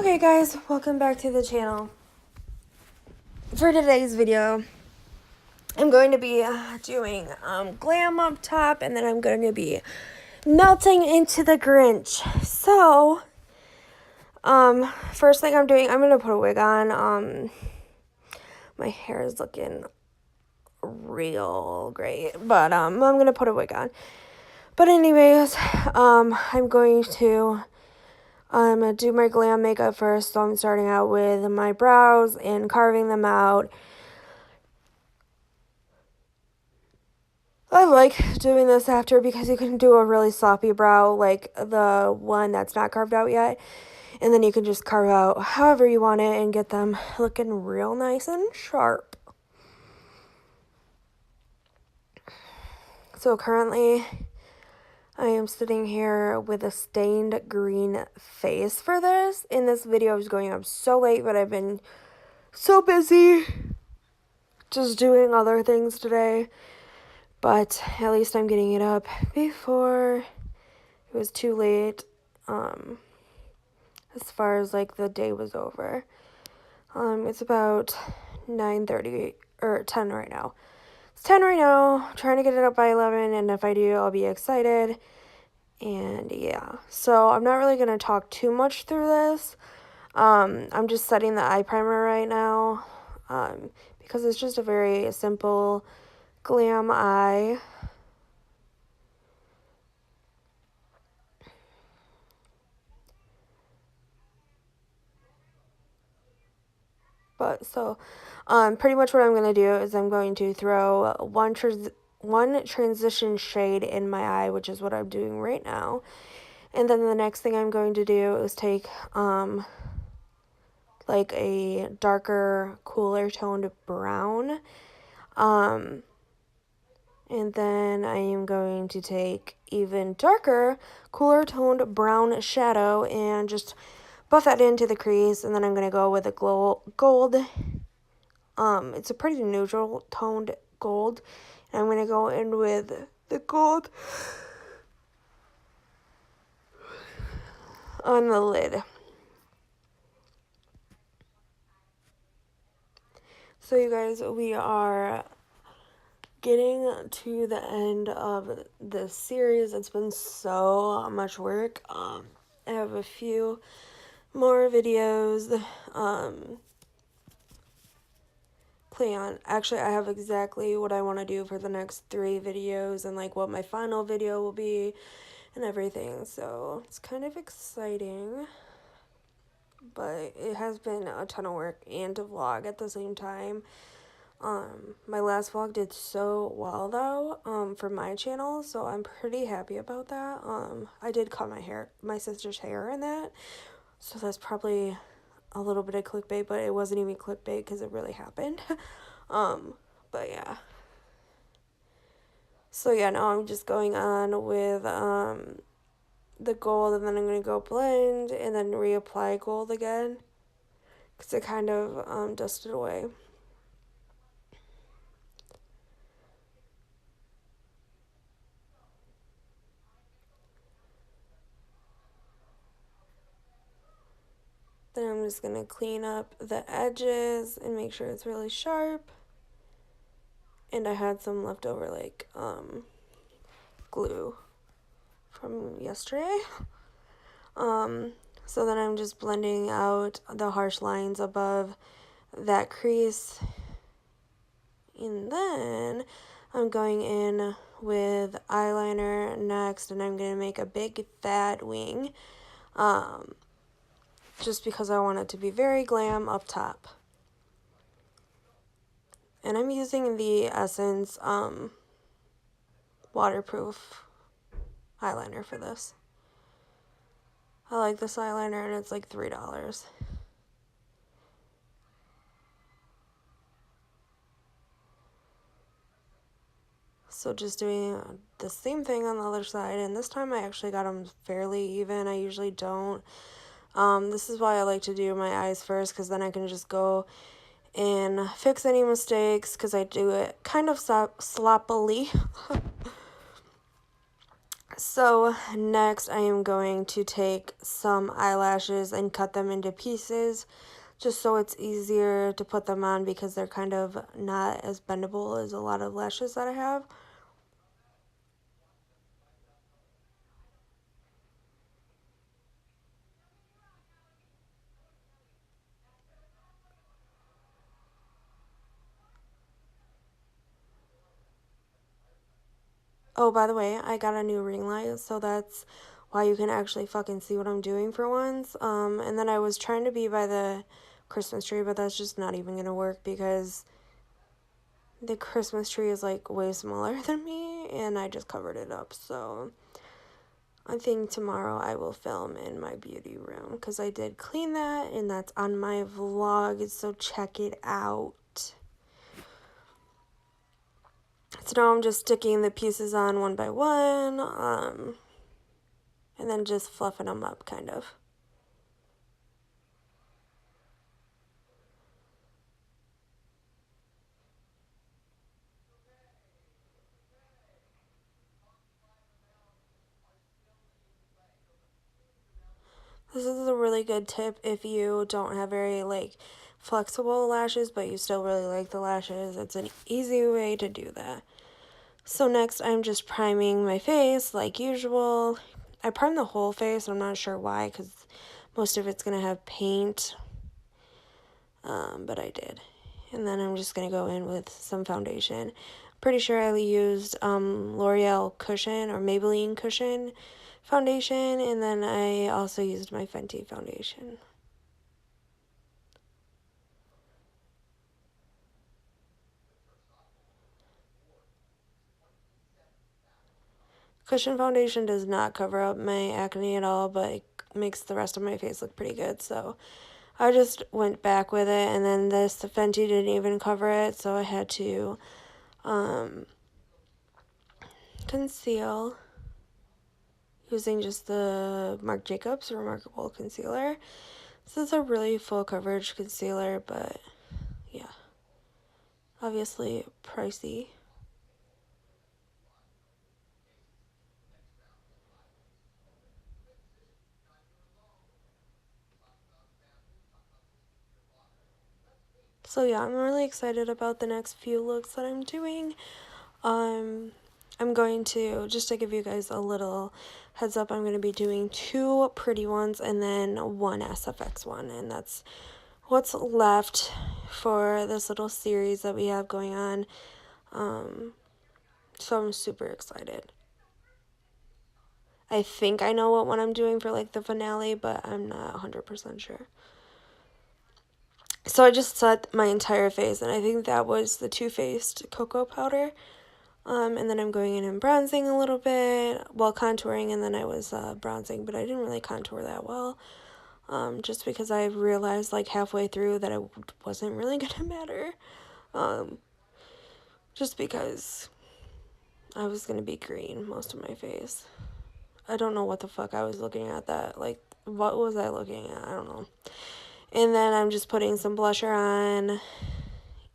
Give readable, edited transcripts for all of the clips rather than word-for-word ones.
Okay guys, welcome back to the channel. For today's video, I'm going to be doing glam up top, and then I'm going to be melting into the Grinch. So, first thing I'm doing, I'm going to put a wig on. My hair is looking real great, but I'm going to put a wig on. But anyways, I'm going to do my glam makeup first. So I'm starting out with my brows and carving them out. I like doing this after because you can do a really sloppy brow, like the one that's not carved out yet. And then you can just carve out however you want it and get them looking real nice and sharp. So currently, I am sitting here with a stained green face for this. And this video is going up so late, but I've been so busy just doing other things today. But at least I'm getting it up before it was too late, as far as like the day was over. It's about 9:30 or 10 right now. It's 10 right now, trying to get it up by 11, and if I do, I'll be excited. And yeah, so I'm not really going to talk too much through this. I'm just setting the eye primer right now, because it's just a very simple glam eye. But so, pretty much what I'm going to do is I'm going to throw one transition shade in my eye, which is what I'm doing right now. And then the next thing I'm going to do is take, like a darker, cooler toned brown. And then I am going to take even darker, cooler toned brown shadow and just buff that into the crease. And then I'm going to go with a gold. It's a pretty neutral toned gold. And I'm going to go in with the gold on the lid. So you guys, we are getting to the end of this series. It's been so much work. I have a few more videos plan. Actually, I have exactly what I want to do for the next 3 videos and like what my final video will be and everything. So it's kind of exciting, but it has been a ton of work and to vlog at the same time. My last vlog did so well though, for my channel, so I'm pretty happy about that. I did cut my sister's hair in that, so that's probably a little bit of clickbait, but it wasn't even clickbait because it really happened. But yeah. So yeah, now I'm just going on with, the gold, and then I'm going to go blend and then reapply gold again because it kind of, dusted away. Then I'm just going to clean up the edges and make sure it's really sharp. And I had some leftover, like, glue from yesterday. So then I'm just blending out the harsh lines above that crease. And then I'm going in with eyeliner next, and I'm going to make a big fat wing. Just because I want it to be very glam up top. And I'm using the Essence waterproof eyeliner for this. I like this eyeliner, and it's like $3. So just doing the same thing on the other side, and this time I actually got them fairly even. I usually don't. This is why I like to do my eyes first, because then I can just go and fix any mistakes, because I do it kind of sloppily. So So next I am going to take some eyelashes and cut them into pieces just so it's easier to put them on because they're kind of not as bendable as a lot of lashes that I have. Oh, by the way, I got a new ring light, so that's why you can actually fucking see what I'm doing for once. And then I was trying to be by the Christmas tree, but that's just not even gonna work because the Christmas tree is like way smaller than me and I just covered it up. So I think tomorrow I will film in my beauty room because I did clean that and that's on my vlog, so check it out. So now I'm just sticking the pieces on one by one, and then just fluffing them up, kind of. This is a really good tip if you don't have very, like, flexible lashes, but you still really like the lashes. It's an easy way to do that. So next, I'm just priming my face like usual. I primed the whole face. I'm not sure why, because most of it's going to have paint, but I did. And then I'm just going to go in with some foundation. Pretty sure I used L'Oreal Cushion or Maybelline Cushion foundation, and then I also used my Fenty foundation. Cushion foundation does not cover up my acne at all, but it makes the rest of my face look pretty good, so I just went back with it, and then the Fenty didn't even cover it, so I had to conceal using just the Marc Jacobs Remarkable Concealer. This is a really full coverage concealer, but yeah, obviously pricey. So yeah, I'm really excited about the next few looks that I'm doing. I'm going to, just to give you guys a little heads up, I'm going to be doing 2 pretty ones and then 1 SFX one, and that's what's left for this little series that we have going on. So I'm super excited. I think I know what one I'm doing for like the finale, but I'm not 100% sure. So I just set my entire face, and I think that was the Too Faced cocoa powder. And then I'm going in and bronzing a little bit, well, contouring, and then I was bronzing, but I didn't really contour that well, just because I realized like halfway through that it wasn't really gonna matter, just because I was gonna be green most of my face. I don't know what the fuck I was looking at that, like, what was I looking at? I don't know. And then I'm just putting some blusher on.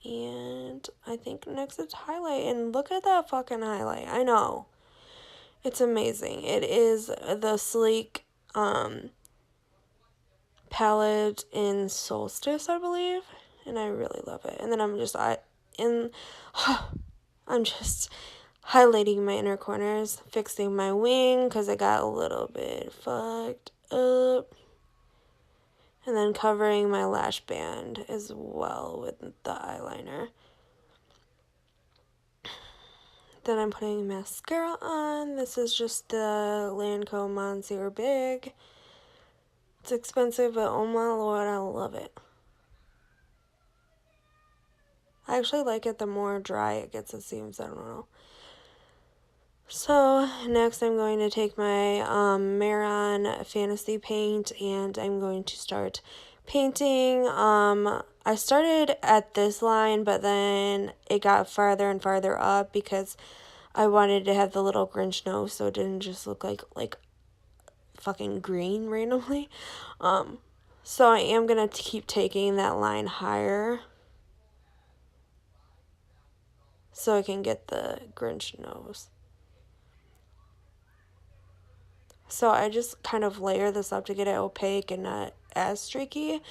And I think next it's highlight. And look at that fucking highlight. I know. It's amazing. It is the Sleek palette in Solstice, I believe. And I really love it. And then I'm just highlighting my inner corners, fixing my wing because it got a little bit fucked up. And then covering my lash band as well with the eyeliner. Then I'm putting mascara on. This is just the Lancome Monsieur Big. It's expensive, but oh my lord, I love it. I actually like it the more dry it gets, it seems. I don't know. So next I'm going to take my Mehron Fantasy Paint and I'm going to start painting. I started at this line, but then it got farther and farther up because I wanted to have the little Grinch nose so it didn't just look like fucking green randomly. So I am gonna keep taking that line higher so I can get the Grinch nose. So I just kind of layer this up to get it opaque and not as streaky.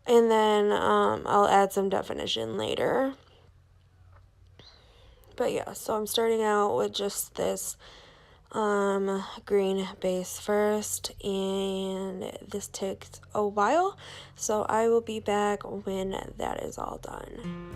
And then I'll add some definition later. But yeah, so I'm starting out with just this green base first, and this takes a while, so I will be back when that is all done.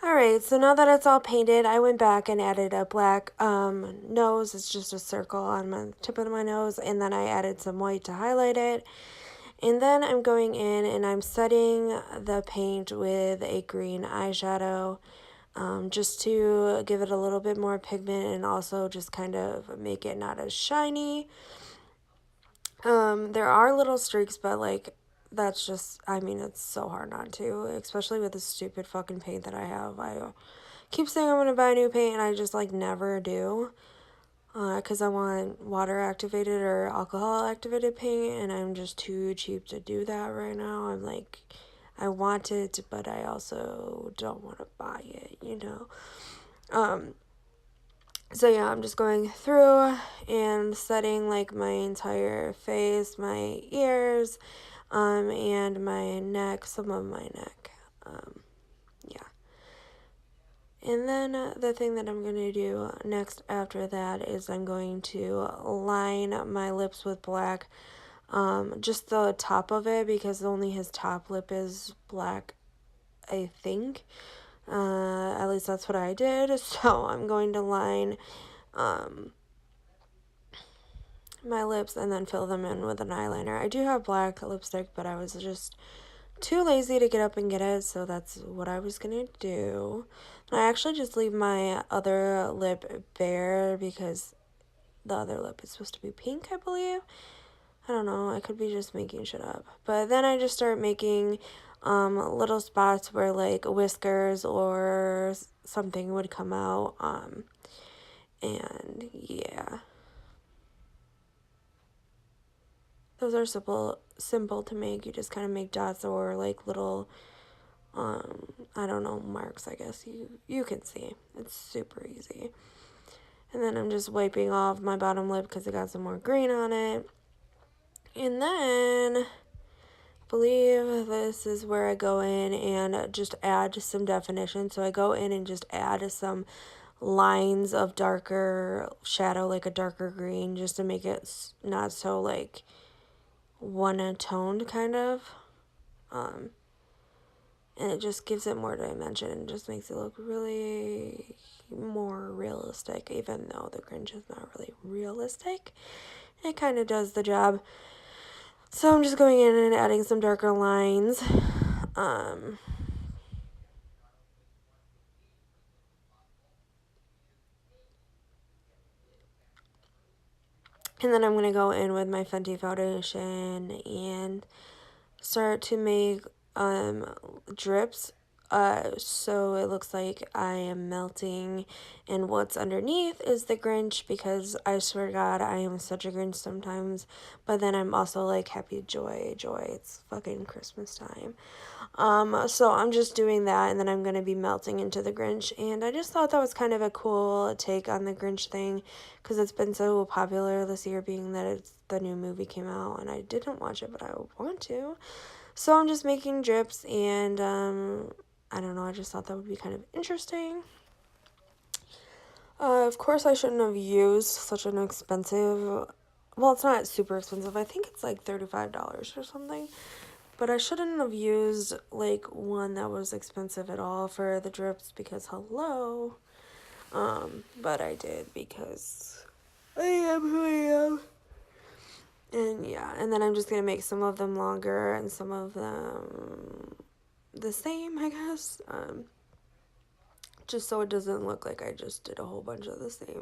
Alright, so now that it's all painted, I went back and added a black nose. It's just a circle on my tip of my nose, and then I added some white to highlight it. And then I'm going in and I'm setting the paint with a green eyeshadow, just to give it a little bit more pigment and also just kind of make it not as shiny. There are little streaks, but like that's just, I mean, it's so hard not to, especially with the stupid fucking paint that I have. I keep saying I'm gonna buy new paint and I just like never do. because I want water activated or alcohol activated paint, and I'm just too cheap to do that right now. I'm like, I want it, but I also don't want to buy it, you know. So yeah, I'm just going through and setting like my entire face, my ears, and my neck, some of my neck. Yeah. And then the thing that I'm going to do next after that is I'm going to line my lips with black, just the top of it, because only his top lip is black, I think. At least that's what I did. So I'm going to line my lips and then fill them in with an eyeliner. I do have black lipstick, but I was just too lazy to get up and get it, so that's what I was gonna do. And I actually just leave my other lip bare because the other lip is supposed to be pink, I believe. I don't know, I could be just making shit up. But then I just start making little spots where like whiskers or something would come out. And yeah. Those are simple to make. You just kind of make dots or like little I don't know, marks, I guess you can see. It's super easy. And then I'm just wiping off my bottom lip because it got some more green on it. And then I believe this is where I go in and just add some definition. So I go in and just add some lines of darker shadow, like a darker green, just to make it not so like one-toned kind of. And it just gives it more dimension and just makes it look really more realistic, even though the Grinch is not really realistic. It kind of does the job. So I'm just going in and adding some darker lines. And then I'm going to go in with my Fenty foundation and start to make drips. So it looks like I am melting, and what's underneath is the Grinch, because I swear to God, I am such a Grinch sometimes, but then I'm also like happy, joy, it's fucking Christmas time. So I'm just doing that, and then I'm gonna be melting into the Grinch, and I just thought that was kind of a cool take on the Grinch thing, because it's been so popular this year, being that it's the new movie came out, and I didn't watch it, but I want to. So I'm just making drips, and I don't know, I just thought that would be kind of interesting. Of course, I shouldn't have used such an expensive, well, it's not super expensive. I think it's like $35 or something. But I shouldn't have used like one that was expensive at all for the drips, because hello. But I did because I am who I am. And yeah, and then I'm just gonna make some of them longer and some of them the same, I guess. Just so it doesn't look like I just did a whole bunch of the same.